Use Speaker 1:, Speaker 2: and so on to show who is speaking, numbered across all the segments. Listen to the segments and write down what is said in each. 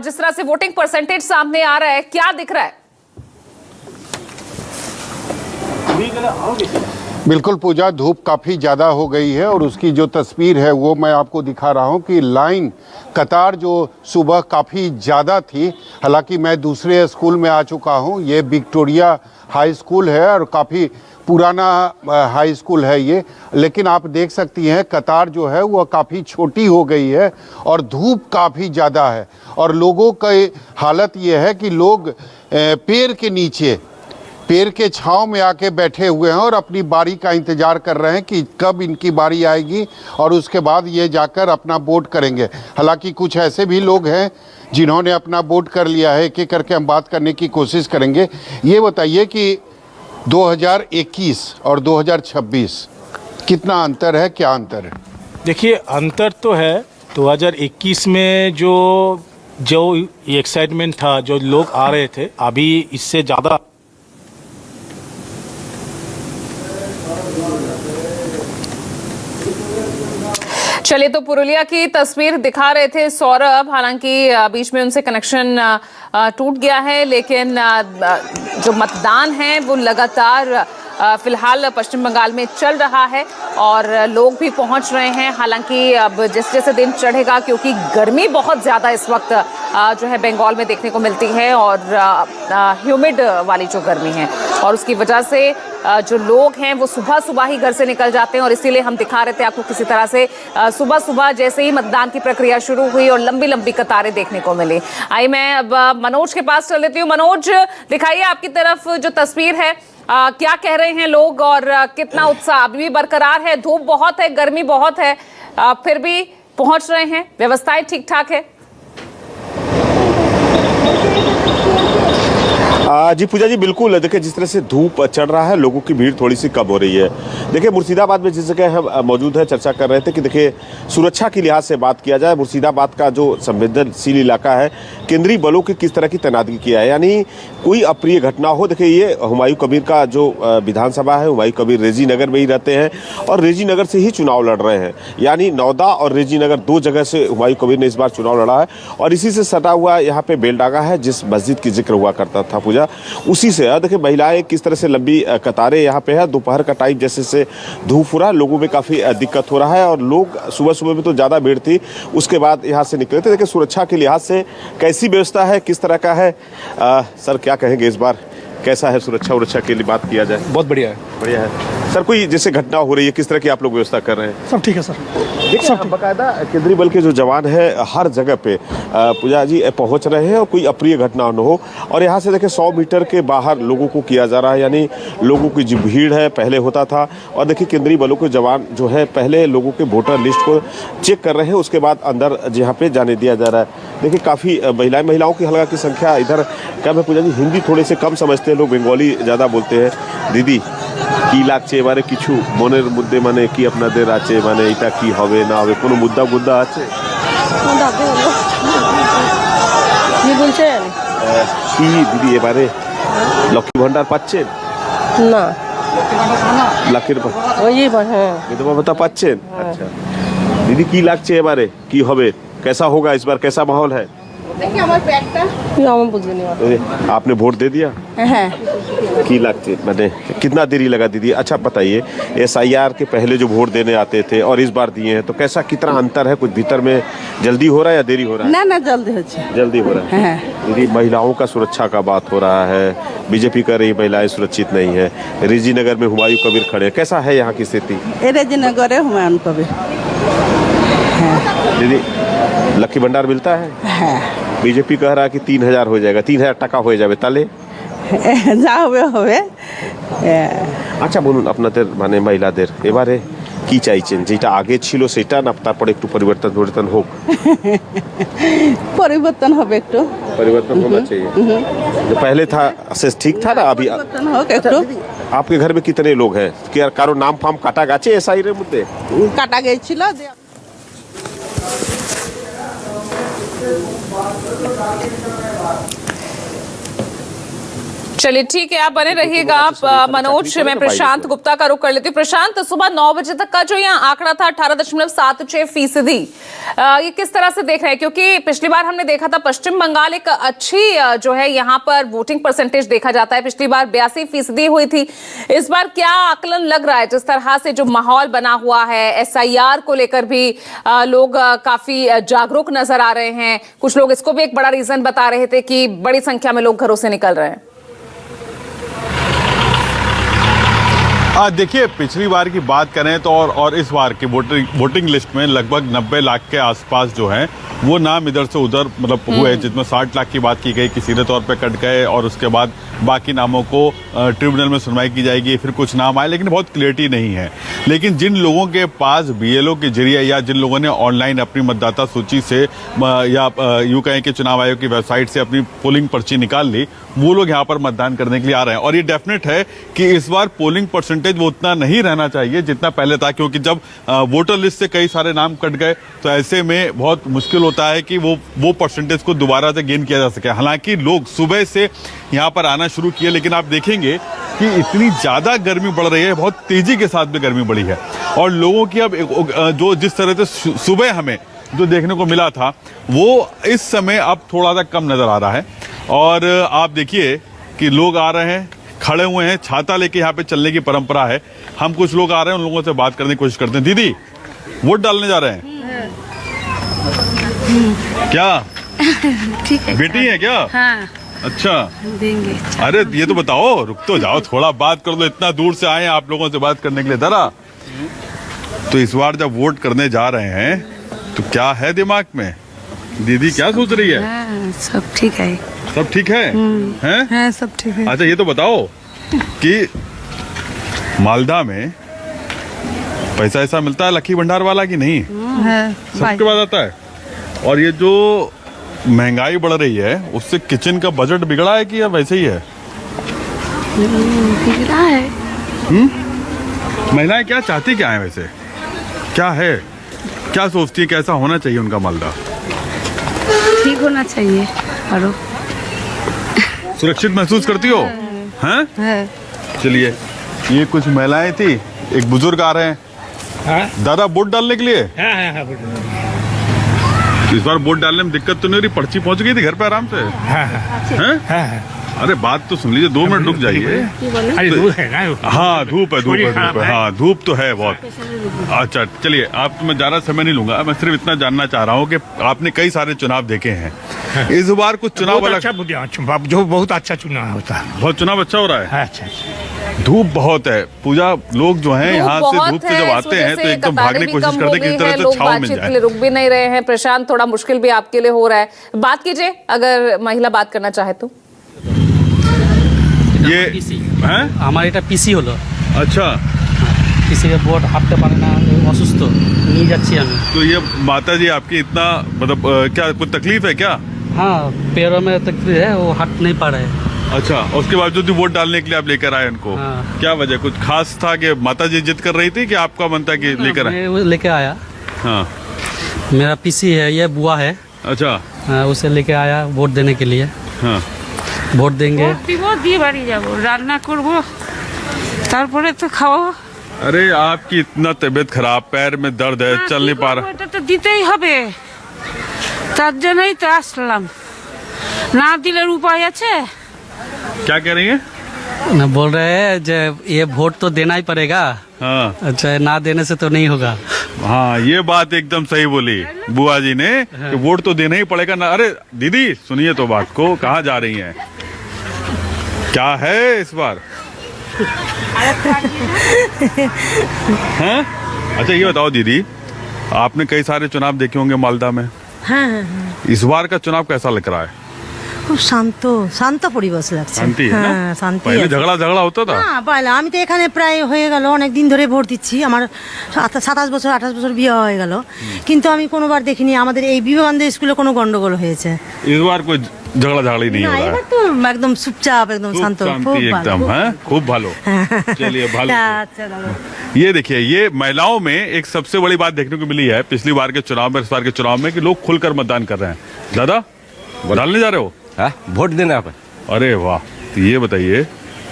Speaker 1: जिस तरह से वोटिंग परसेंटेज सामने आ रहा है, क्या दिख रहा है?
Speaker 2: बिल्कुल पूजा, धूप काफ़ी ज़्यादा हो गई है और उसकी जो तस्वीर है वो मैं आपको दिखा रहा हूँ कि लाइन कतार जो सुबह काफ़ी ज़्यादा थी। हालांकि मैं दूसरे स्कूल में आ चुका हूँ, ये विक्टोरिया हाई स्कूल है और काफ़ी पुराना हाई स्कूल है ये, लेकिन आप देख सकती हैं कतार जो है वो काफ़ी छोटी हो गई है और धूप काफ़ी ज़्यादा है और लोगों की हालत ये है कि लोग पेड़ के नीचे, पेड़ के छांव में आके बैठे हुए हैं और अपनी बारी का इंतज़ार कर रहे हैं कि कब इनकी बारी आएगी और उसके बाद ये जाकर अपना वोट करेंगे। हालांकि कुछ ऐसे भी लोग हैं जिन्होंने अपना वोट कर लिया है, एक एक करके हम बात करने की कोशिश करेंगे। ये बताइए कि 2021 और 2026 कितना अंतर है, क्या अंतर है?
Speaker 3: देखिए, अंतर तो है। 2021 में जो एक्साइटमेंट था, जो लोग आ रहे थे, अभी इससे ज़्यादा
Speaker 1: चलिए, तो पुरुलिया की तस्वीर दिखा रहे थे सौरभ। हालांकि बीच में उनसे कनेक्शन टूट गया है, लेकिन जो मतदान है वो लगातार फिलहाल पश्चिम बंगाल में चल रहा है और लोग भी पहुंच रहे हैं। हालांकि अब जैसे जैसे दिन चढ़ेगा, क्योंकि गर्मी बहुत ज़्यादा इस वक्त जो है बंगाल में देखने को मिलती है और ह्यूमिड वाली जो गर्मी है, और उसकी वजह से जो लोग हैं वो सुबह सुबह ही घर से निकल जाते हैं। और इसीलिए हम दिखा रहे थे आपको किसी तरह से सुबह सुबह जैसे ही मतदान की प्रक्रिया शुरू हुई और लंबी लंबी कतारें देखने को मिली। आई मैं अब मनोज के पास चल लेती हूँ। मनोज, दिखाइए आपकी तरफ जो तस्वीर है, क्या कह रहे हैं लोग और कितना उत्साह अभी भी बरकरार है? धूप बहुत है, गर्मी बहुत है, फिर भी पहुंच रहे हैं, व्यवस्थाएं ठीक ठाक है?
Speaker 4: जी पूजा जी, बिल्कुल। देखिए, जिस तरह से धूप चढ़ रहा है, लोगों की भीड़ थोड़ी सी कम हो रही है। देखिए, मुर्शिदाबाद में जिस जगह हम मौजूद है, चर्चा कर रहे थे कि देखिए, सुरक्षा के लिहाज से बात किया जाए, मुर्शिदाबाद का जो संवेदनशील इलाका है, केंद्रीय बलों की किस तरह की तैनाती किया है, यानी कोई अप्रिय घटना हो। देखिए, ये हुमायूं कबीर का जो विधानसभा है, हुमायूं कबीर रेजी नगर में ही रहते हैं और रेजी नगर से ही चुनाव लड़ रहे हैं, यानी नौदा और रेजी नगर दो जगह से हुमायूं कबीर ने इस बार चुनाव लड़ा है। और इसी से सटा हुआ यहाँ पे बेलडागा है, जिस मस्जिद की जिक्र हुआ करता था पूजा, उसी से। देखिए, महिलाएं किस तरह से लंबी कतारें यहाँ पे है। दोपहर का टाइम जैसे से धूप हो रहा है, लोगों में काफ़ी दिक्कत हो रहा है और लोग सुबह सुबह में तो ज़्यादा भीड़ थी, उसके बाद यहाँ से निकले थे। देखिए, सुरक्षा के लिहाज से कैसी व्यवस्था है, किस तरह का है, सर क्या कहेंगे इस बार, कैसा है सुरक्षा के लिए बात किया जाए?
Speaker 5: बहुत बढ़िया है।
Speaker 4: बढ़िया है सर। कोई जैसे घटना हो रही है, किस तरह की आप लोग व्यवस्था कर रहे हैं?
Speaker 5: सब ठीक है सर।
Speaker 4: देखिए, बाकायदा केंद्रीय बल के जो जवान है हर जगह पे पूजा जी पहुंच रहे हैं और कोई अप्रिय घटना न हो। और यहाँ से देखिए 100 मीटर के बाहर लोगों को किया जा रहा है, यानी लोगों की जो भीड़ है पहले होता था। और देखिए, केंद्रीय बलों के जवान जो है पहले लोगों के वोटर लिस्ट को चेक कर रहे हैं, उसके बाद अंदर यहाँ पे जाने दिया जा रहा है। देखिए, काफ़ी महिलाओं की हल्का की संख्या इधर कम है पूजा जी। हिंदी थोड़े से कम समझते हैं लोग, बंगाली ज़्यादा बोलते हैं। दीदी কি লাগছে এবারে, কিছু মনের মধ্যে মানে কি আপনাদের আছে, মানে এটা কি হবে না হবে, কোনো মুদ্দা আছে?
Speaker 6: কি বলছেন?
Speaker 4: কি দিদি এবারে লক্ষ্মী ভান্ডার পাচ্ছেন?
Speaker 6: না,
Speaker 4: লাখের
Speaker 6: ওই হ্যাঁ,
Speaker 4: বিধবা ভাতা পাচ্ছেন? আচ্ছা দিদি, কি লাগছে এবারে, কি হবে, कैसा होगा इस बार, कैसा माहौल है?
Speaker 6: দেখি আমার ব্যাগটা কি আমার বুঝিনি।
Speaker 4: आपने वोट दे दिया?
Speaker 6: হ্যাঁ।
Speaker 4: की लगती मैंने कितना देरी लगा दीदी? अच्छा बताइए, SIR के पहले जो वोट देने आते थे और इस बार दिए हैं, तो कैसा कितना अंतर है? कुछ भीतर में जल्दी हो रहा है या देरी हो रहा है?
Speaker 6: না না, জলদি হচ্ছে।
Speaker 4: जल्दी हो रहा है। दीदी, महिलाओं का सुरक्षा का बात हो रहा है, बीजेपी कर रही महिलाएं सुरक्षित नहीं है। रेजी नगर में हुमायूं कबीर खड़े हैं, कैसा है यहाँ की स्थिति?
Speaker 6: এ রেজিনগরে হুমায়ুন কবির।
Speaker 4: दीदी, लक्की भंडार मिलता है?
Speaker 6: হ্যাঁ।
Speaker 4: बीजेपी कह रहा है कि 3000 हो जाएगा, 3000 টাকা হয়ে যাবে, তাহলে
Speaker 6: যা হবে হবে।
Speaker 4: আচ্ছা বলুন, আপনাদের মানে মহিলাদের এবারে কি চাইছেন, যেটা আগে ছিল সেটা না তারপরে একটু পরিবর্তন হোক?
Speaker 6: পরিবর্তন হবে একটু।
Speaker 4: परिवर्तन होना चाहिए। जो पहले था से ठीक था ना, अभी
Speaker 6: পরিবর্তন হোক একটু।
Speaker 4: आपके घर में कितने लोग हैं? क्या कारो नाम फाम काटा गाचे SIR এর মধ্যে?
Speaker 6: কাটা গিয়েছিল।
Speaker 1: चलिए ठीक है, आप बने रहिएगा। आप मनोज, मैं प्रशांत गुप्ता का रुख कर लेती हूँ। प्रशांत, सुबह 9 बजे तक का जो यहाँ आंकड़ा था 18.76%, ये किस तरह से देख रहे हैं? क्योंकि पिछली बार हमने देखा था पश्चिम बंगाल एक अच्छी जो है यहाँ पर वोटिंग परसेंटेज देखा जाता है, पिछली बार 82% हुई थी। इस बार क्या आकलन लग रहा है, जिस तरह से जो माहौल बना हुआ है, SIR को लेकर भी लोग काफी जागरूक नजर आ रहे हैं। कुछ लोग इसको भी एक बड़ा रीजन बता रहे थे कि बड़ी संख्या में लोग घरों से निकल रहे हैं।
Speaker 5: देखिए, पिछली बार की बात करें तो और इस बार की वोटिंग लिस्ट में लगभग 90 लाख के आसपास जो हैं वो नाम इधर से उधर मतलब हुए, जिसमें 60 लाख की बात की गई कि सीधे तौर पे कट गए और उसके बाद बाकी नामों को ट्रिब्यूनल में सुनवाई की जाएगी, फिर कुछ नाम आए, लेकिन बहुत क्लियरिटी नहीं है। लेकिन जिन लोगों के पास BLO के जरिए या जिन लोगों ने ऑनलाइन अपनी मतदाता सूची से या यूँ कहें कि चुनाव आयोग की वेबसाइट से अपनी पोलिंग पर्ची निकाल ली, वो लोग यहाँ पर मतदान करने के लिए आ रहे हैं। और ये डेफिनेट है कि इस बार पोलिंग परसेंटेज वो उतना नहीं रहना चाहिए जितना पहले था, क्योंकि जब वोटर लिस्ट से कई सारे नाम कट गए तो ऐसे में बहुत मुश्किल होता है कि वो परसेंटेज को दोबारा से गेन किया जा सके। हालांकि लोग सुबह से यहाँ पर आना शुरू किए, लेकिन आप देखेंगे कि इतनी ज़्यादा गर्मी बढ़ रही है, बहुत तेज़ी के साथ भी गर्मी बढ़ी है। और लोगों की अब जो जिस तरह से सुबह हमें जो देखने को मिला था वो इस समय अब थोड़ा सा कम नज़र आ रहा है। और आप देखिए कि लोग आ रहे हैं, खड़े हुए हैं, छाता लेके यहाँ पे चलने की परंपरा है। हम कुछ लोग आ रहे हैं, उन लोगों से बात करने की कोशिश करते हैं। दीदी, वोट डालने जा रहे हैं क्या?
Speaker 7: ठीक है।
Speaker 5: बेटी है क्या?
Speaker 7: हाँ,
Speaker 5: अच्छा,
Speaker 7: देंगे।
Speaker 5: अरे ये तो बताओ, रुक तो जाओ, थोड़ा बात कर लो। इतना दूर से आए आप लोगों से बात करने के लिए। जरा तो इस बार जब वोट करने जा रहे हैं तो क्या है दिमाग में? दीदी क्या सोच रही है?
Speaker 7: हाँ, सब ठीक है।
Speaker 5: सब ठीक है? हैं?
Speaker 7: हाँ, सब ठीक है।
Speaker 5: अच्छा, ये तो बताओ कि मालदा में पैसा ऐसा मिलता है लकी भंडार वाला कि नहीं?
Speaker 7: हाँ,
Speaker 5: सबके पास आता है। और ये जो महंगाई बढ़ रही है उससे किचन का बजट बिगड़ा है कि या वैसे ही है?
Speaker 7: बिगड़ा है।
Speaker 5: महिलाएं क्या चाहती क्या है वैसे? क्या है, क्या सोचती है, कैसा होना चाहिए उनका मालदा?
Speaker 7: ठीक होना चाहिए। और
Speaker 5: सुरक्षित महसूस करती हो? हैं?
Speaker 7: है।
Speaker 5: चलिए, ये कुछ महिलाएं थी, एक बुजुर्ग आ रहे हैं। दादा, वोट डालने के लिए? इस बार वोट डालने में दिक्कत तो नहीं हो रही? पर्ची पहुंच गई थी घर पे आराम से? हैं? अरे बात तो सुन लीजिए, 2 मिनट रुक जाइए।
Speaker 8: अरे धूप है ना?
Speaker 5: हाँ, धूप है। हाँ, धूप तो है बहुत। अच्छा, चलिए, आप तो मैं ज़्यादा समय नहीं लूंगा। मैं सिर्फ इतना जानना चाह रहा हूँ कि आपने कई सारे चुनाव देखे हैं, इस बार कुछ चुनाव वाला
Speaker 8: जो बहुत अच्छा चुनाव होता है।
Speaker 5: बहुत चुनाव अच्छा हो रहा है।
Speaker 8: अच्छा,
Speaker 5: धूप बहुत है, पूजा लोग जो हैं यहाँ से धूप से जब आते हैं तो एकदम भागने की कोशिश करते हैं कि इस तरह से छांव मिल जाए।
Speaker 1: रुक भी नहीं रहे हैं। प्रशांत, थोड़ा मुश्किल भी आपके लिए हो रहा है। बात कीजिए, अगर महिला बात करना चाहे तो।
Speaker 5: ये हैं?
Speaker 9: আমার এটা পিসি হলো।
Speaker 5: अच्छा,
Speaker 9: পিসিকে ভোট হাঁটতে পারে না, অসুস্থ, নিয়ে যাচ্ছি আমি।
Speaker 5: तो ये माता जी आपकी इतना मतलब क्या कुछ तकलीफ है क्या?
Speaker 9: हाँ, पैरों में तकलीफ है, वो हट नहीं पा रहे।
Speaker 5: अच्छा, उसके बावजूद भी वोट डालने के लिए आप लेकर आए उनको?
Speaker 9: हाँ।
Speaker 5: क्या वजह, कुछ खास था कि माता जी जिद कर रही थी कि आपका मन था कि लेकर आए?
Speaker 9: मैं वो लेके आया।
Speaker 5: हाँ,
Speaker 9: मेरा पीसी है, ये बुआ है।
Speaker 5: अच्छा,
Speaker 9: हाँ, उसे लेके आया वोट देने के लिए।
Speaker 5: हाँ,
Speaker 9: ভোট দেंगे।
Speaker 7: দিয়ে বাড়ি যাবো, রান্না করবো, তারপরে তো খাওয়া।
Speaker 5: अरे आपकी इतना तबीयत खराब, पैर में दर्द है, चल नहीं पा रहा।
Speaker 7: এটা তো দিতেই হবে, তার জন্যই তো আসলাম। না দিলে উপায় আছে?
Speaker 5: क्या कह रही है?
Speaker 9: ना बोल रहे हैं जो ये वोट तो देना ही पड़ेगा।
Speaker 5: हाँ,
Speaker 9: अच्छा, ना देने से तो नहीं होगा।
Speaker 5: हाँ, ये बात एकदम सही बोली बुआ जी ने कि वोट तो देना ही पड़ेगा ना। अरे दीदी, सुनिए तो बात को, कहाँ जा रही हैं? क्या है इस बार? हैं? अच्छा, ये बताओ दीदी, आपने कई सारे चुनाव देखे होंगे मालदा में।
Speaker 10: हाँ,
Speaker 5: इस बार का चुनाव कैसा लग रहा है?
Speaker 10: খুব শান্ত পরিবেশ লাগছে।
Speaker 5: शांति है ना?
Speaker 10: হ্যাঁ, শান্তি
Speaker 5: पहले
Speaker 10: আছে।
Speaker 5: झगड़ा होता था?
Speaker 10: না পাইলে আমি তো এখানে প্রায় হয়ে গেল অনেক দিন ধরে ভোট দিচ্ছি। আমার 27 বছর 28 বছর বিয়ে হয়ে গেল, কিন্তু আমি কোনোবার দেখিনি আমাদের এই বিবেকানন্দ স্কুলে কোনো গন্ডগোল হয়েছে।
Speaker 5: इस बार कोई झगड़ा नहीं
Speaker 10: না,
Speaker 5: हो रहा
Speaker 10: এবার
Speaker 5: है।
Speaker 10: তো একদম চুপচাপ, একদম
Speaker 5: खूब
Speaker 10: শান্ত,
Speaker 5: शांति
Speaker 10: খুব ভালো,
Speaker 5: एकदम,
Speaker 10: খুব
Speaker 5: है
Speaker 10: ভালো।
Speaker 5: खूब भालो। चलिए, भालो।
Speaker 10: আচ্ছা দাদা।
Speaker 5: ये देखिए, ये महिलाओं में एक सबसे बड़ी बात देखने को मिली है पिछली बार के चुनाव में, इस बार के चुनाव में, कि लोग खुलकर मतदान कर रहे हैं। दादा, डालने जा रहे हो?
Speaker 11: हाँ, वोट देना पे।
Speaker 5: अरे वाह, तो ये बताइए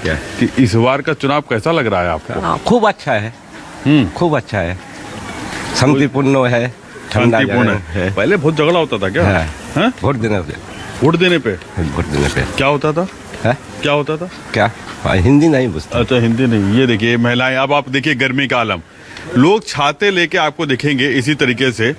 Speaker 11: क्या
Speaker 5: कि इस बार का चुनाव कैसा लग रहा है आपको?
Speaker 11: खूब अच्छा है, खूब अच्छा है, शांतिपूर्ण है, ठंडा
Speaker 5: शांतिपूर्ण है। पहले बहुत झगड़ा होता था क्या?
Speaker 11: है। वोट देने पे
Speaker 5: वोट देने पे क्या होता था?
Speaker 11: है?
Speaker 5: क्या होता था?
Speaker 11: क्या हिंदी नहीं बुझता?
Speaker 5: अच्छा, हिंदी नहीं। ये देखिए महिलाएं, अब आप देखिए गर्मी का आलम, लोग छाते लेके आपको दिखेंगे इसी तरीके से,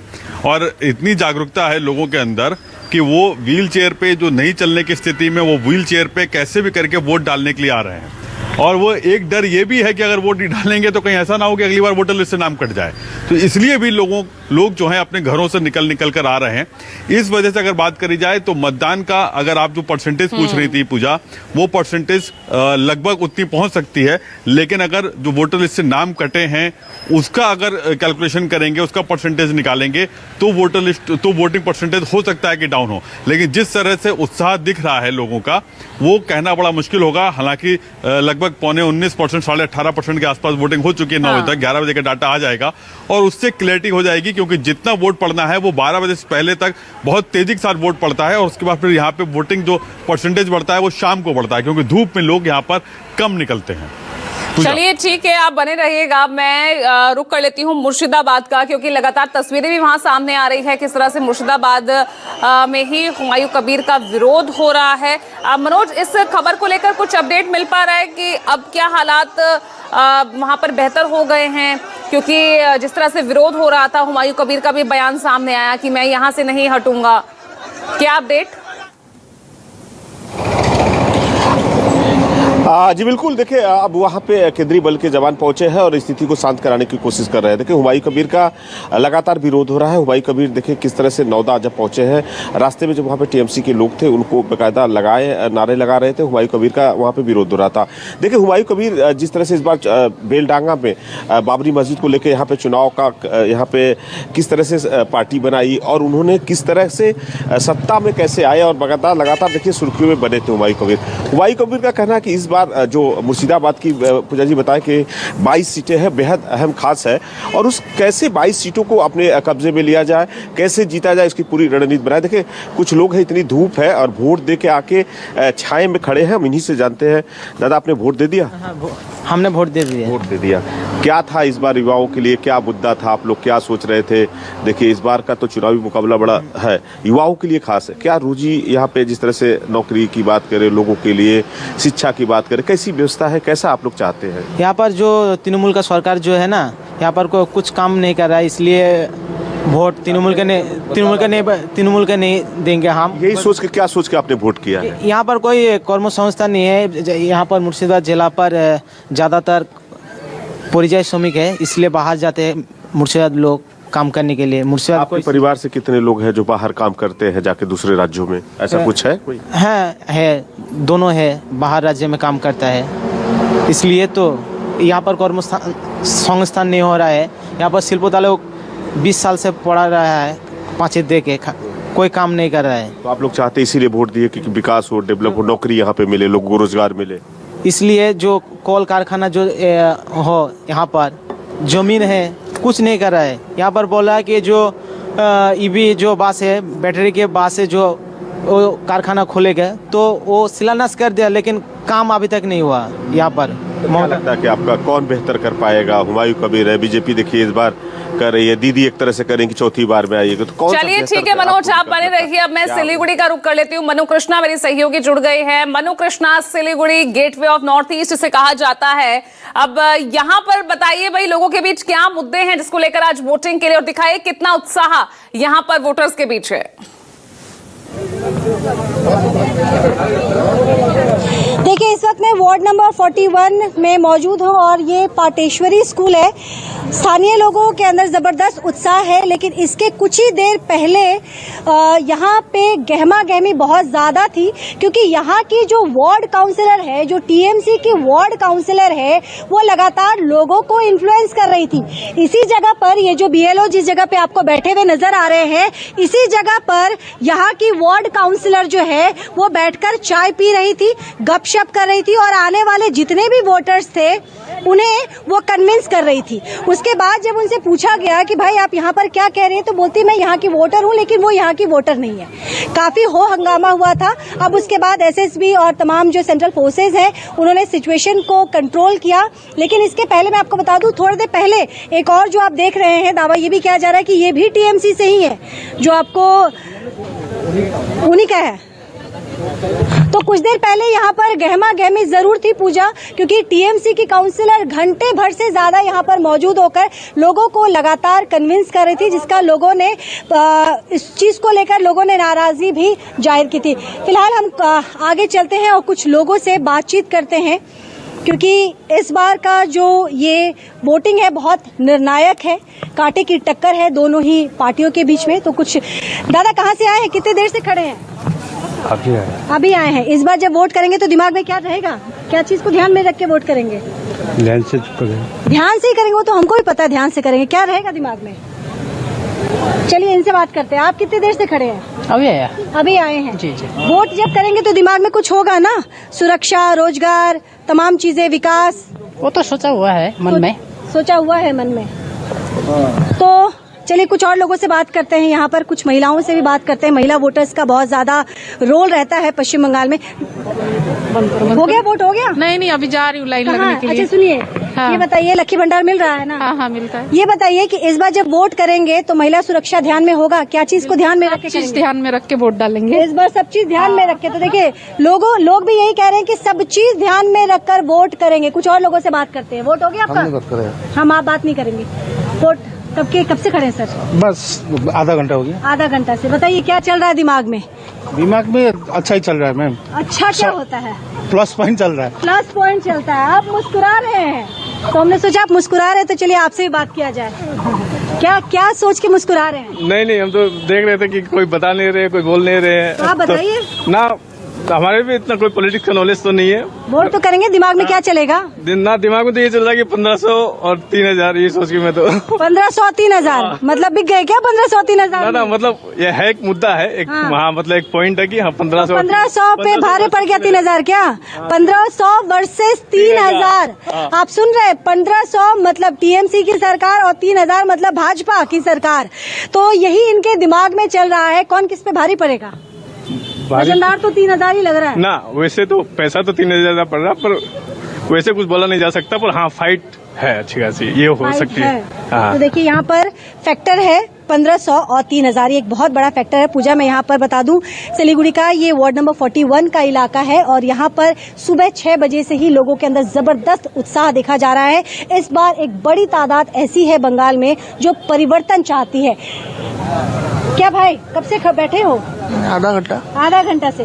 Speaker 5: और इतनी जागरूकता है लोगों के अंदर कि वो व्हील चेयर पे जो नहीं चलने की स्थिति में वो व्हील चेयर पे कैसे भी करके वोट डालने के लिए आ रहे हैं। और वो एक डर ये भी है कि अगर वोट नहीं डालेंगे तो कहीं ऐसा ना हो कि अगली बार वोटर लिस्ट से नाम कट जाए, तो इसलिए भी लोग जो हैं अपने घरों से निकल कर आ रहे हैं। इस वजह से अगर बात करी जाए तो मतदान का, अगर आप जो परसेंटेज पूछ रही थी पूजा, वो परसेंटेज लगभग उतनी पहुंच सकती है, लेकिन अगर जो वोटर लिस्ट से नाम कटे हैं उसका अगर कैलकुलेशन करेंगे, उसका परसेंटेज निकालेंगे तो वोटिंग परसेंटेज हो सकता है कि डाउन हो। लेकिन जिस तरह से उत्साह दिख रहा है लोगों का, वो कहना बड़ा मुश्किल होगा। हालांकि लगभग 19.5%, 18% के आसपास वोटिंग हो चुकी है 9 बजे तक। 11 बजे का डाटा आ जाएगा और उससे क्लैरिटी हो जाएगी, क्योंकि जितना वोट पड़ना है वो 12 बजे से पहले तक बहुत तेजी के साथ वोट पड़ता है, और उसके बाद फिर यहाँ पे वोटिंग जो परसेंटेज बढ़ता है वो शाम को बढ़ता है, क्योंकि धूप में लोग यहाँ पर कम निकलते हैं।
Speaker 1: चलिए ठीक है, आप बने रहिएगा। मैं रुक कर लेती हूँ मुर्शिदाबाद का, क्योंकि लगातार तस्वीरें भी वहां सामने आ रही है किस तरह से मुर्शिदाबाद में ही हुमायूं कबीर का विरोध हो रहा है। मनोज, इस खबर को लेकर कुछ अपडेट मिल पा रहा है कि अब क्या हालात वहां पर बेहतर हो गए हैं? क्योंकि जिस तरह से विरोध हो रहा था, हुमायूं कबीर का भी बयान सामने आया कि मैं यहाँ से नहीं हटूंगा। क्या अपडेट?
Speaker 4: जी बिल्कुल, देखिए अब वहाँ पे केंद्रीय बल के जवान पहुंचे हैं और स्थिति को शांत कराने की कोशिश कर रहे हैं। देखिए हुमायूं कबीर का लगातार विरोध हो रहा है। हुमायूं कबीर देखिए किस तरह से नौदा जब पहुंचे हैं, रास्ते में जब वहाँ पे टीएमसी के लोग थे उनको बाकायदा नारे लगा रहे थे। हुमायूं कबीर का वहाँ पे विरोध हो रहा था। देखिए हुमायूं कबीर जिस तरह से इस बार बेलडांगा में बाबरी मस्जिद को लेकर यहाँ पे चुनाव का यहाँ पे किस तरह से पार्टी बनाई और उन्होंने किस तरह से सत्ता में कैसे आए और लगातार देखिए सुर्खियों में बने थे हुमायूं कबीर। हुमायूं कबीर का कहना है कि इस बार जो मुर्शिदाबाद की पूजा जी बताएं कि 22 सीटें हैं, बेहद अहम खास है, और उस कैसे 22 सीटों को अपने कब्जे में लिया जाए, कैसे जीता जाए, इसकी पूरी रणनीति बनाए। देखिए कुछ लोग हैं, इतनी धूप है और वोट दे के आके छाए में खड़े हैं, हम इन्हीं से जानते हैं। दादा, आपने वोट दे दिया?
Speaker 9: हमने वोट दे दिया।
Speaker 4: क्या था इस बार युवाओं के लिए, क्या मुद्दा था, आप लोग क्या सोच रहे थे? देखिए इस बार का तो चुनावी मुकाबला बड़ा है, युवाओं के लिए खास है। क्या रोजी यहाँ पे जिस तरह से नौकरी की बात करें, लोगों के लिए शिक्षा की बात करें, कैसी व्यवस्था है, कैसा आप लोग चाहते हैं?
Speaker 9: यहाँ पर जो तृणमूल का सरकार जो है ना, यहाँ पर कोई कुछ काम नहीं कर रहा है, इसलिए वोट तृणमूल के नहीं देंगे हम।
Speaker 4: यही सोच के, क्या सोच के आपने वोट किया है?
Speaker 9: यहाँ पर कोई कर्म संस्था नहीं है। यहाँ पर मुर्शिदाबाद जिला पर ज़्यादातर परिचय श्रमिक है, इसलिए बाहर जाते हैं मुर्शिदाबाद लोग काम करने के लिए। मुर्शिदाबाद
Speaker 4: आपके परिवार से कितने लोग हैं जो बाहर काम करते हैं जाके दूसरे राज्यों में, ऐसा कुछ है कोई?
Speaker 9: है, दोनों है, बाहर राज्य में काम करता है, इसलिए तो यहाँ पर कर्म संस्थान नहीं हो रहा है। यहाँ पर शिल्पोद्योग लोग 20 साल से पढ़ा रहा है, 5 दे के कोई काम नहीं कर रहा है।
Speaker 4: तो आप लोग चाहते इसीलिए वोट दिए कि विकास हो, डेवलप हो, नौकरी यहाँ पे मिले, लोगों को रोजगार मिले,
Speaker 9: इसलिए जो कॉल कारखाना जो हो, यहाँ पर जमीन है, कुछ नहीं कर रहा है। यहाँ पर बोला है कि जो ईवी जो बस है, बैटरी के बस है, जो वो कारखाना खोलेगा, तो वो शिलान्यास कर दिया, लेकिन काम अभी तक नहीं हुआ। यहाँ पर
Speaker 4: क्या लगता है कि आपका कौन बेहतर कर पाएगा? हुमायूं कबीर है, बीजेपी देखिए इस बार कर रही है, दीदी एक तरह से करेंगे, चौथी बार में आइएगा, तो कौन?
Speaker 1: चलिए ठीक है मनोज, आप बने रहिए। अब मैं सिलीगुड़ी का रुख कर लेती हूँ। मनु कृष्णा मेरी सहयोगी जुड़ गई है। Manu Krishna, Siliguri gateway of north east इसे कहा जाता है। अब यहाँ पर बताइए भाई, लोगों के बीच क्या मुद्दे हैं जिसको लेकर आज वोटिंग के लिए, और दिखाइए कितना उत्साह यहाँ पर वोटर्स के बीच है।
Speaker 10: देखिए इस वक्त मैं वार्ड नंबर 41 में मौजूद हूँ और ये पाटेश्वरी स्कूल है। स्थानीय लोगों के अंदर ज़बरदस्त उत्साह है, लेकिन इसके कुछ ही देर पहले यहाँ पे गहमा गहमी बहुत ज़्यादा थी, क्योंकि यहाँ की जो वार्ड काउंसलर है, जो टीएमसी की वार्ड काउंसलर है, वो लगातार लोगों को इन्फ्लुएंस कर रही थी। इसी जगह पर ये जो बीएलओ जिस जगह पे आपको बैठे हुए नजर आ रहे हैं, इसी जगह पर यहाँ की वार्ड काउंसलर जो है वो बैठकर चाय पी रही थी, गपशप कर रही थी और आने वाले जितने भी वोटर्स थे उन्हें वो कन्विंस कर रही थी। उसके बाद जब उनसे पूछा गया कि भाई आप यहाँ पर क्या कह रहे हैं, तो बोलती मैं यहाँ की वोटर हूँ, लेकिन वो यहाँ की वोटर नहीं है। काफी हो हंगामा हुआ था। अब उसके बाद एसएसबी और तमाम जो सेंट्रल फोर्सेज हैं उन्होंने सिचुएशन को कंट्रोल किया। लेकिन इसके पहले मैं आपको बता दूं, थोड़ी देर पहले एक और जो आप देख रहे हैं दावा ये भी किया जा रहा है कि ये भी टीएमसी से ही है, जो आपको उन्हीं का है। तो कुछ देर पहले यहाँ पर गहमा गहमी जरूर थी पूजा, क्योंकि टीएमसी की काउंसिलर घंटे भर से ज्यादा यहाँ पर मौजूद होकर लोगों को लगातार कन्विंस कर रही थी, जिसका लोगों ने इस चीज को लेकर लोगों ने नाराजगी भी जाहिर की थी। फिलहाल हम आगे चलते हैं और कुछ लोगों से बातचीत करते हैं, क्योंकि इस बार का जो ये वोटिंग है बहुत निर्णायक है, कांटे की टक्कर है दोनों ही पार्टियों के बीच में। तो कुछ दादा कहाँ से आए हैं, कितने देर से खड़े हैं? अभी आए हैं। इस बार जब वोट करेंगे तो दिमाग में क्या रहेगा, क्या चीज को ध्यान में रख के वोट करेंगे?
Speaker 8: ध्यान से करेंगे।
Speaker 10: ध्यान से ही करेंगे, वो तो हमको भी पता है ध्यान से करेंगे। क्या रहेगा दिमाग में? चलिए इनसे बात करते हैं। आप कितनी देर से खड़े हैं? अभी आए हैं। जी। वोट जब करेंगे तो दिमाग में कुछ होगा ना, सुरक्षा, रोजगार, तमाम चीजें, विकास।
Speaker 12: वो तो सोचा हुआ है मन में।
Speaker 10: सोचा हुआ है मन में। तो चलिए कुछ और लोगों से बात करते हैं, यहाँ पर कुछ महिलाओं से भी बात करते हैं। महिला वोटर्स का बहुत ज्यादा रोल रहता है पश्चिम बंगाल में। हो गया वोट, हो गया?
Speaker 12: नहीं अभी जा रही हूँ लाइन लगने के लिए।
Speaker 10: अच्छा सुनिए,
Speaker 12: हाँ।
Speaker 10: ये बताइए लकी भंडार मिल रहा है ना?
Speaker 12: हाँ मिलता है।
Speaker 10: ये बताइए कि इस बार जब वोट करेंगे तो महिला सुरक्षा ध्यान में होगा, क्या चीज को ध्यान में रख के?
Speaker 12: चीज ध्यान में रख के वोट डालेंगे
Speaker 10: इस बार, सब चीज ध्यान में रख के। तो देखिए लोग भी यही कह रहे हैं कि सब चीज ध्यान में रखकर वोट करेंगे। कुछ और लोगों से बात करते हैं। वोट हो गया आपका? हम आप बात नहीं करेंगे। वोट कब से खड़े हैं सर?
Speaker 8: बस आधा घंटा हो गया।
Speaker 10: आधा घंटा से। बताइए क्या चल रहा है दिमाग में?
Speaker 8: दिमाग में अच्छा ही चल रहा है मैम।
Speaker 10: अच्छा क्या होता है?
Speaker 8: प्लस पॉइंट चल रहा है।
Speaker 10: प्लस पॉइंट चलता है। आप मुस्कुरा रहे हैं, तो हमने सोचा आप मुस्कुरा रहे हैं तो चलिए आपसे भी बात किया जाए। क्या सोच के मुस्कुरा रहे हैं?
Speaker 13: नहीं हम तो देख रहे थे कि कोई बता नहीं रहे, कोई बोल नहीं रहे।
Speaker 10: तो आप बताइए
Speaker 13: ना, हमारे भी इतना कोई पॉलिटिक्स का नॉलेज तो नहीं है।
Speaker 10: वोट तो करेंगे, दिमाग में क्या चलेगा?
Speaker 13: दिमाग में तो ये चल रहा है कि 1500 और 3000, ये सोच के मैं तो
Speaker 10: 1500 3000 मतलब बिक गए क्या? 1500 3000
Speaker 13: ना मतलब ये है एक मुद्दा है, एक हाँ मतलब एक पॉइंट है कि हाँ 1500
Speaker 10: पे भारे पड़ गया 3000 क्या? 1500 वर्सेस 3000। आप सुन रहे? 1500 मतलब टीएमसी की सरकार और 3000 मतलब भाजपा की सरकार। तो यही इनके दिमाग में चल रहा है, कौन किस पे भारी पड़ेगा? वजनदार तो 3000 ही लग रहा है
Speaker 13: ना। वैसे तो पैसा तो 3000 पड़ रहा, पर वैसे कुछ बोला नहीं जा सकता। पर हाँ फाइट है अच्छी खासी, ये हो सकती है। हाँ।
Speaker 10: तो देखिए यहाँ पर फैक्टर है 1500 और 3000, एक बहुत बड़ा फैक्टर है। पूजा मैं यहाँ पर बता दूं, सिलीगुड़ी का ये वार्ड नंबर 41 का इलाका है और यहाँ पर सुबह 6 बजे से ही लोगों के अंदर जबरदस्त उत्साह देखा जा रहा है। इस बार एक बड़ी तादाद ऐसी है बंगाल में जो परिवर्तन चाहती है। क्या भाई कब से बैठे हो? आधा घंटा से।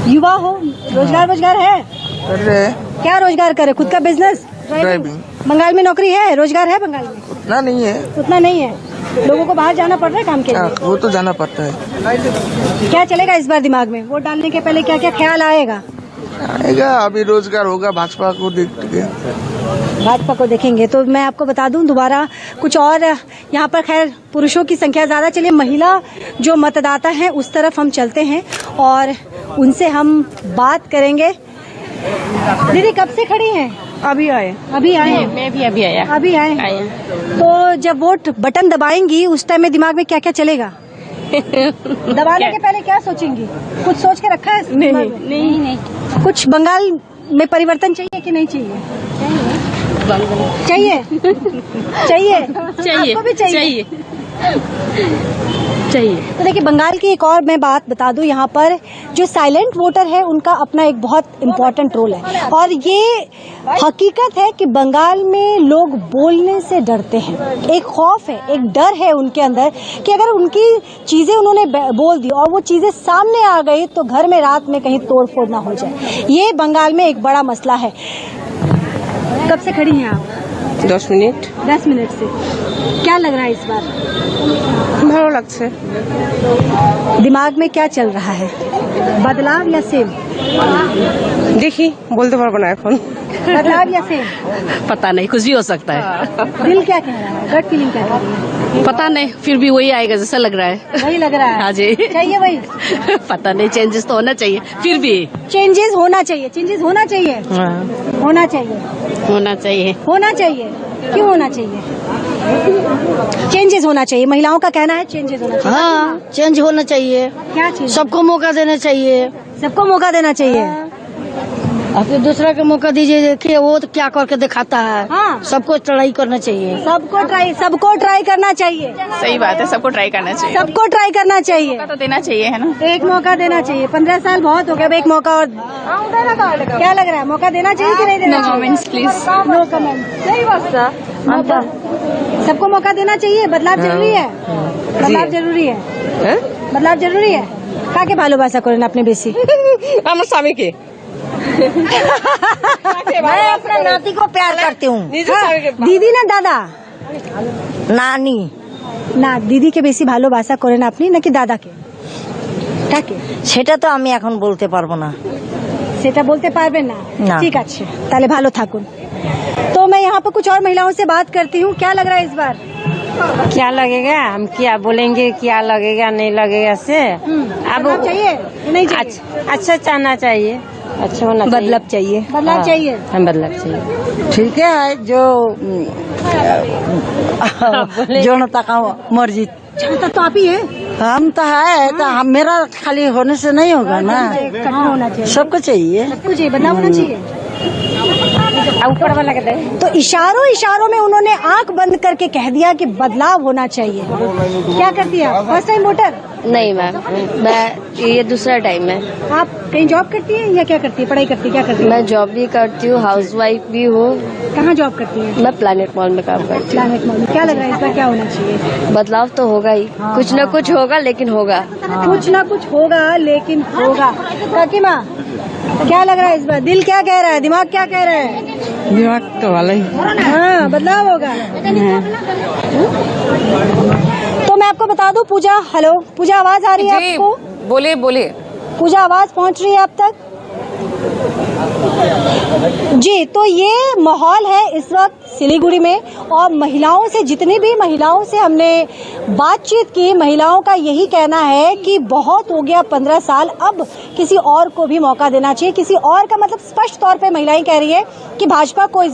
Speaker 10: युवा हो, रोजगार है? क्या रोजगार करे? खुद का बिजनेस? ड्राइविंग। बंगाल में नौकरी है, रोजगार है बंगाल में?
Speaker 6: उतना नहीं है।
Speaker 10: लोगों को बाहर जाना पड़ रहा है काम के लिए?
Speaker 6: वो तो जाना पड़ता है।
Speaker 10: क्या चलेगा इस बार दिमाग में? वोट डालने के पहले क्या क्या ख्याल आएगा?
Speaker 6: अभी रोजगार होगा, भाजपा को
Speaker 10: देखेंगे। तो मैं आपको बता दूं दोबारा कुछ और, यहाँ पर खैर पुरुषों की संख्या ज्यादा। चलिए महिला जो मतदाता हैं उस तरफ हम चलते हैं और उनसे हम बात करेंगे। दीदी कब से खड़ी हैं?
Speaker 6: अभी आए
Speaker 10: हैं।
Speaker 12: मैं भी अभी
Speaker 10: आए हैं। तो जब वोट बटन दबाएंगी उस टाइम में दिमाग में क्या क्या चलेगा? दबाने के पहले क्या सोचेंगी? कुछ सोच के रखा है? नहीं। कुछ बंगाल में परिवर्तन चाहिए कि नहीं चाहिए? चाहिए। आपको भी चाहिए। तो देखिए बंगाल की एक और मैं बात बता दूं, यहाँ पर जो साइलेंट वोटर है उनका अपना एक बहुत इम्पोर्टेंट रोल है और ये हकीकत है कि बंगाल में लोग बोलने से डरते हैं। एक खौफ है, एक डर है उनके अंदर कि अगर उनकी चीजें उन्होंने बोल दी और वो चीजें सामने आ गई तो घर में रात में कहीं तोड़फोड़ ना हो जाए। ये बंगाल में एक बड़ा मसला है। कब से खड़ी हैं आप?
Speaker 6: 10 मिनट।
Speaker 10: 10 मिनट से। क्या लग रहा है इस बार?
Speaker 6: ভালো লাগছে।
Speaker 10: दिमाग में क्या चल रहा है, बदलाव या सेम?
Speaker 6: দেখি বলতে পারবো না এখন।
Speaker 10: बदलाव या सेम?
Speaker 12: पता नहीं, कुछ भी हो सकता है।
Speaker 10: दिल क्या कह रहा है, गट फीलिंग क्या कह रही है?
Speaker 12: पता नहीं, फिर भी वही आएगा जैसा लग रहा है।
Speaker 10: वही लग रहा है।
Speaker 12: हाँ जी।
Speaker 10: चाहिए वही?
Speaker 12: पता नहीं, चेंजेस तो होना चाहिए, फिर भी
Speaker 10: चेंजेस होना चाहिए, चेंजेस होना चाहिए, होना चाहिए,
Speaker 12: होना चाहिए।
Speaker 10: होना चाहिए। क्यों होना चाहिए? चेंजेस होना चाहिए, महिलाओं का कहना है चेंजेस होना चाहिए।
Speaker 12: हाँ, चेंज होना चाहिए,
Speaker 10: क्या चीज?
Speaker 12: सबको मौका देना चाहिए।
Speaker 10: सबको मौका देना चाहिए।
Speaker 12: अपने दूसरा को मौका दीजिए, देखिए वो तो क्या करके दिखाता है।
Speaker 10: हाँ।
Speaker 12: सबको ट्राई करना चाहिए।
Speaker 10: सबको ट्राई करना चाहिए।
Speaker 12: सही बात है, सबको ट्राई करना चाहिए।
Speaker 10: सबको ट्राई करना चाहिए,
Speaker 12: तो देना चाहिए, है ना।
Speaker 10: एक मौका देना चाहिए। 15 साल बहुत हो गया, अब एक मौका और। क्या लग रहा है, मौका देना चाहिए कि नहीं देना?
Speaker 12: No comments, please.
Speaker 10: No comment. सही बात। सबको मौका देना चाहिए, बदलाव जरूरी है। बदलाव जरूरी है, बदलाव जरूरी है। काके ভালোবাসা করেন আপনি বেশি?
Speaker 6: আমার স্বামীকে।
Speaker 10: मैं अपना नाती को प्यार करती हूँ। दीदी ना दादा? नानी না, দিদিকে বেশি ভালোবাসা করেন আপনি নাকি দাদাকে? কাকে?
Speaker 14: সেটা তো আমি এখন বলতে পারবো না।
Speaker 10: সেটা বলতে পারবেন না?
Speaker 14: না।
Speaker 10: ঠিক আছে, তাহলে ভালো থাকুন। तो मैं यहाँ पर कुछ और महिलाओं से बात करती हूँ। क्या लग रहा है इस बार?
Speaker 12: क्या लगेगा, हम क्या बोलेंगे, क्या लगेगा नहीं लगेगा से अब
Speaker 10: चाहिए नहीं चाहिए?
Speaker 12: अच्छा चाहना चाहिए, अच्छा होना चाहिए।
Speaker 10: बदलाव चाहिए, बदलाव चाहिए।
Speaker 12: हम बदलाव चाहिए।
Speaker 14: ठीक है, जो जनता का मर्जी।
Speaker 10: जनता तो आप ही है।
Speaker 14: हम तो है, तो हम मेरा खाली होने से नहीं होगा ना,
Speaker 10: होना चाहिए,
Speaker 14: सबको चाहिए।
Speaker 10: सबको चाहिए, बदलाव होना चाहिए।
Speaker 12: ऊपर वाला कहते हैं।
Speaker 10: तो इशारों में उन्होंने आंख बंद करके कह दिया कि बदलाव होना चाहिए। क्या करती है, फर्स्ट टाइम वोटर?
Speaker 12: नहीं मैम, मैं ये दूसरा टाइम है।
Speaker 10: आप कहीं जॉब करती है या क्या करती है, पढ़ाई करती है, क्या करती है?
Speaker 12: मैं जॉब भी करती हूँ, हाउस वाइफ भी हूँ।
Speaker 10: कहाँ जॉब करती है?
Speaker 12: मैं प्लैनेट मॉल में काम करती हूँ।
Speaker 10: प्लैनेट मॉल में। क्या लग रहा है इस बार क्या होना चाहिए?
Speaker 12: बदलाव तो होगा ही, कुछ न कुछ होगा, लेकिन होगा।
Speaker 10: कुछ ना कुछ होगा लेकिन होगा। काकी माँ, क्या लग रहा है इस बार, दिल क्या कह रहा है, दिमाग क्या कह रहा है?
Speaker 14: दिमाग तो वाला ही।
Speaker 10: हाँ, बदलाव होगा। तो मैं आपको बता दूं, पूजा, हेलो पूजा, आवाज आ रही है आपको?
Speaker 1: बोलिए बोलिए।
Speaker 10: पूजा, आवाज पहुंच रही है आप तक? जी, तो ये माहौल है इस वक्त सिलीगुड़ी में, और महिलाओं से, जितनी भी महिलाओं से हमने बातचीत की, महिलाओं का यही कहना है कि बहुत हो गया 15 साल, अब किसी और को भी मौका देना चाहिए। किसी और का मतलब स्पष्ट तौर पे महिलाएं कह रही है कि भाजपा को इस